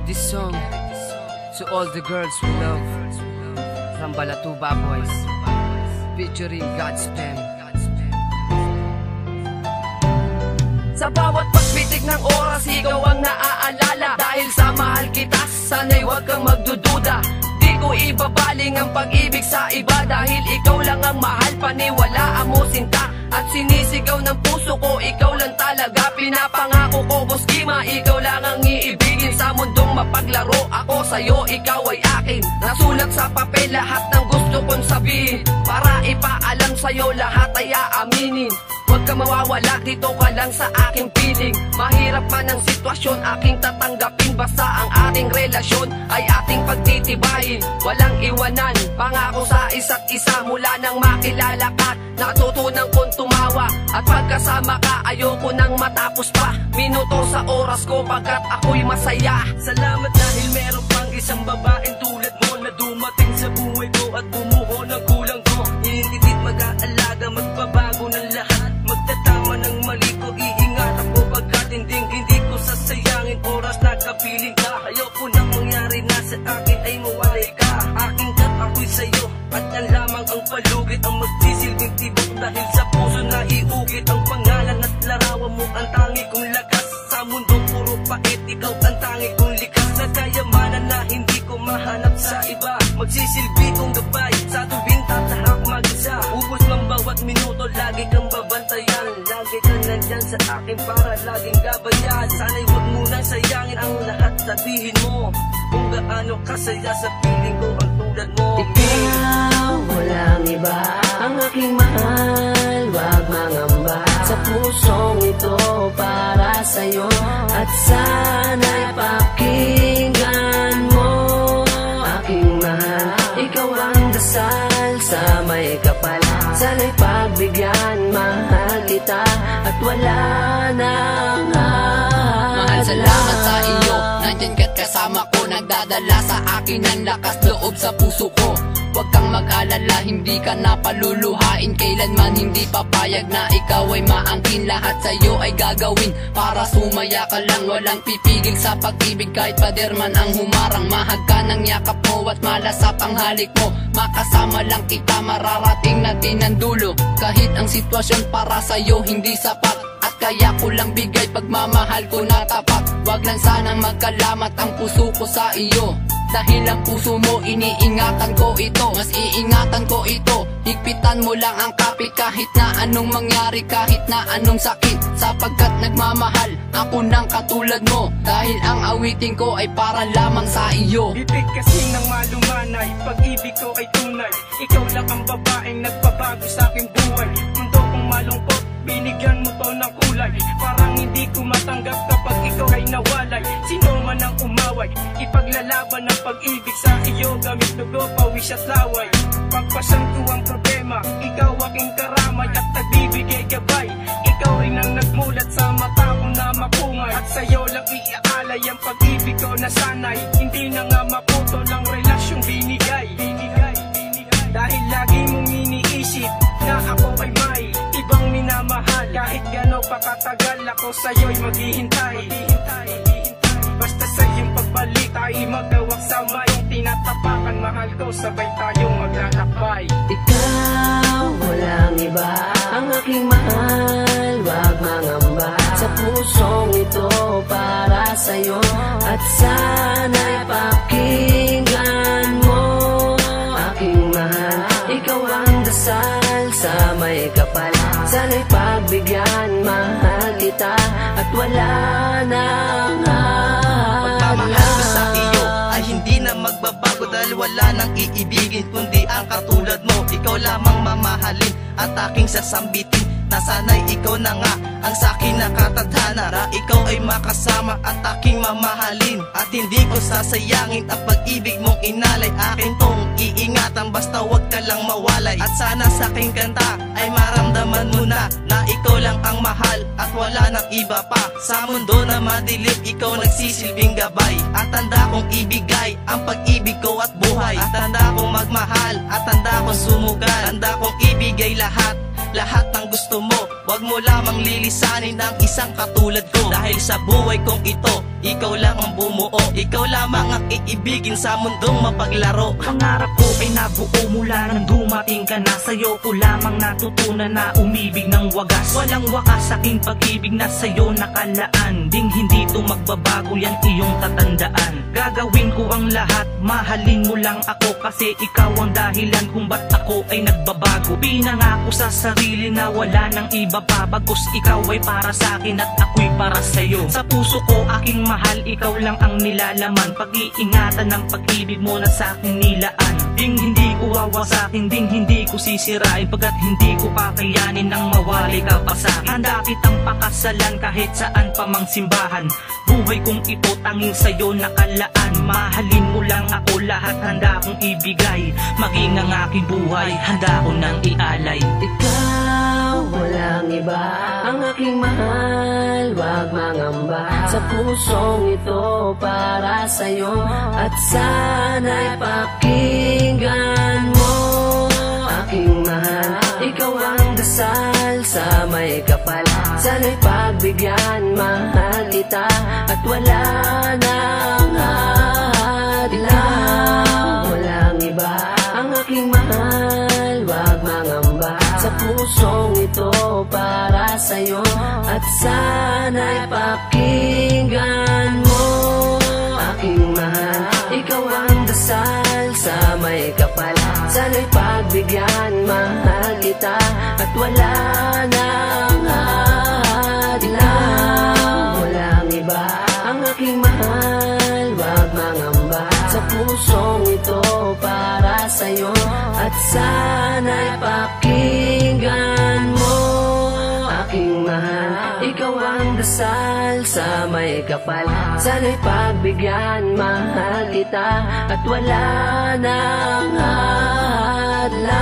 dedicate this song to all the girls we love from Balatuba Boys, featuring God's Pen. Sa bawat pagbitig ng oras, ikaw ang naaalala. Dahil sa mahal kita, sana'y huwag kang magdududa. Di ko ibabaling ang pag-ibig sa iba, dahil ikaw lang ang mahal, paniwalaan mo sinta. At sinisigaw ng puso ko, ikaw lang talaga. Pinapangako ko, Boss Gima, ikaw lang ang iibigin. Sa mundong mapaglaro ako sa'yo, ikaw ay akin. Nasulat sa papel lahat ng gusto kong sabihin, para ipaalam sa'yo lahat ay aaminin. Huwag ka mawawala, dito ka lang sa aking piling. Mahirap man ang sitwasyon, aking tatanggapin. Basta ang ating relasyon ay ating pagtitibayin. Walang iwanan, pangako sa isa't isa. Mula nang makilala ka, natutunan kong tumawa. At pagkasama ka, ayoko nang matapos pa. Minuto sa oras ko, pagkat ako'y masaya. Salamat dahil meron pang isang babaeng tulad mo na dumating sa buhay ko at bumuo ng kulang ko. Hindi mag-aalaga, magbabago ng lahat. Magtatama ng mali ko, iingat ako pagkat hindi ko sasayangin oras na kapiling ka. Ayoko nang mangyari na sa akin ay mawalay ka. Aking kat ako'y sa'yo at yan lamang ang palugit, ang magsisilbing tibok dahil sa puso na iukit. Ang pangalan at larawan mo ang tangi kong lakas. Sa mundong puro pait, ikaw ang tangi kong likas. Na kayamanan na hindi ko mahanap sa iba. Magsisilbi kong gabay sa tuwing tatahak mag-isa. Ubos mang bawat minuto, lagi kang babantayan. Lagi ka nandyan sa akin para laging gabayan. Sana'y huwag mo nang sayangin ang lahat, sabihin mo kung gaano kasaya sa piling ko ang tulad mo. Ikaw, walang iba, ang aking mahal, wag mangamba. Sa pusong ito para sa'yo, at sana'y pakinggan mo. Aking mahal, ikaw ang dasal sa may kapal. Sana'y pagbigyan, mahal kita, at wala nang mahal, salamat sa iyo, nandyan ka't kasama ko. Nagdadala sa akin ang lakas loob sa puso ko. Huwag kang mag-alala, hindi ka napaluluhain. Kailanman hindi papayag na ikaw ay maangkin. Lahat sa'yo ay gagawin para sumaya ka lang. Walang pipigil sa pag-ibig kahit pader man ang humarang. Mahag ka ng yakap mo at malasap ang halik mo. Makasama lang kita, mararating natin ang dulo. Kahit ang sitwasyon para sa'yo hindi sapat, at kaya ko lang bigay pagmamahal ko na tapat. Wag lang sanang magkalamat ang puso ko sa iyo. Dahil ang puso mo, iniingatan ko ito. Mas iingatan ko ito. Higpitan mo lang ang kapit kahit na anong mangyari, kahit na anong sakit. Sapagkat nagmamahal ako ng katulad mo. Dahil ang awitin ko ay para lamang sa iyo. Bibig kasi ng malumanay, pag-ibig ko ay tunay. Ikaw lang ang babaeng nagpabago sa aking buhay. Mundo kong malungkot, binigyan mo to ng kulay. Parang hindi ko matanggap kapag ikaw ay nawalay. Sino man ang umaway, ipaglalaban ng pag-ibig sa iyo. Gamit dugo, pawis at laway. Pagpasan ko ang problema, ikaw aking karamay. At nagbibigay gabay, ikaw rin ang nagmulat sa mata ko na mapungay. At sa'yo lang iaalay ang pag-ibig ko na sanay. Hindi na nga maputol ang relasyong binigay. Dahil lagi mong iniisip na ako ay may ibang minamahal. Kahit gano'n pa katagal, ako sa'yo'y maghihintay. Basta sa iyong pagbalik, tayo'y magkawak sa may tinatapakan. Mahal ko, sabay tayong maglalakbay. Ikaw, walang iba, ang aking mahal, wag mangamba. Sa pusong ito para sa'yo, at sana'y pakinggan mo. Aking mahal, ikaw ang dasal sa may kapal. Sana'y pagbigyan, mahal kita, at wala nang pagmamahal ko sa iyo ay hindi na magbabago. Dahil wala nang iibigin kundi ang katulad mo. Ikaw lamang mamahalin at aking sasambitin. Nasana'y ikaw na nga ang sa'kin nakatadhana. Na ikaw ay makasama at aking mamahalin. At hindi ko sasayangin ang pag-ibig mong inalay. Akin tong iingatan, basta wag ka lang mawalay. At sana sa'king kanta ay maramdaman mo na ikaw lang ang mahal at wala nang iba pa. Sa mundo na madilim, ikaw nagsisilbing gabay. At tanda kong ibigay ang pag-ibig ko at buhay. At tanda kong magmahal at tanda kong sumugal. Tanda kong ibigay lahat ng gusto mo. Wag mo lamang lilisanin ang isang katulad ko. Dahil sa buhay kong ito, ikaw lang ang bumuo. Ikaw lamang ang iibigin sa mundong mapaglaro. Pangarap ko ay nabuo mula nang dumating ka na. Sa'yo ko lamang natutunan na umibig ng wagas. Walang wakas aking pag-ibig na sa'yo nakalaan. Ding hindi to magbabago, yan iyong tatandaan. Gagawin ko ang lahat, mahalin mo lang ako. Kasi ikaw ang dahilan kung ba't ako ay nagbabago. Pinangako sa sarili na wala nang iba pa, bagos ikaw ay para sa akin at ako'y para sa'yo. Sa puso ko aking mahal, ikaw lang ang nilalaman. Pag-iingatan ng pag-ibig mo na sa akin nilaan. Ding hindi ko wawasakin, ding hindi ko sisirain, pagkat hindi ko kakayanin nang mawali ka pa sa'kin. Handa kitang pakasalan kahit saan pa mang simbahan. Buhay kong ito tanging sa'yo nakalaan. Mahalin mo lang ako, lahat handa kong ibigay. Maging ang aking buhay, handa ko nang ialay. Ikaw, walang iba, ang aking mahal, wag mangamba. Sa pusong ito para sa'yo, at sana'y pakinggan mo. Aking mahal, ikaw ang dasal sa may kapal. Sana'y pagbigyan, mahal kita, at wala nang hadlang. Walang iba, ang aking mahal, wag mangamba. Sa pusong ito para sa'yo, at sana'y pakinggan mo. Aking mahal, ikaw ang dasal sa may kapal. Sana'y pagbigyan, mahal kita, at wala nang hadlang. Walang iba, ang aking mahal, wag mangamba. Sa pusong ito para sa'yo, at sana'y pakinggan mo. Aking mahal, ikaw ang dasal sa may kapal. Sana'y pagbigyan, mahal kita, at wala nang hadlang.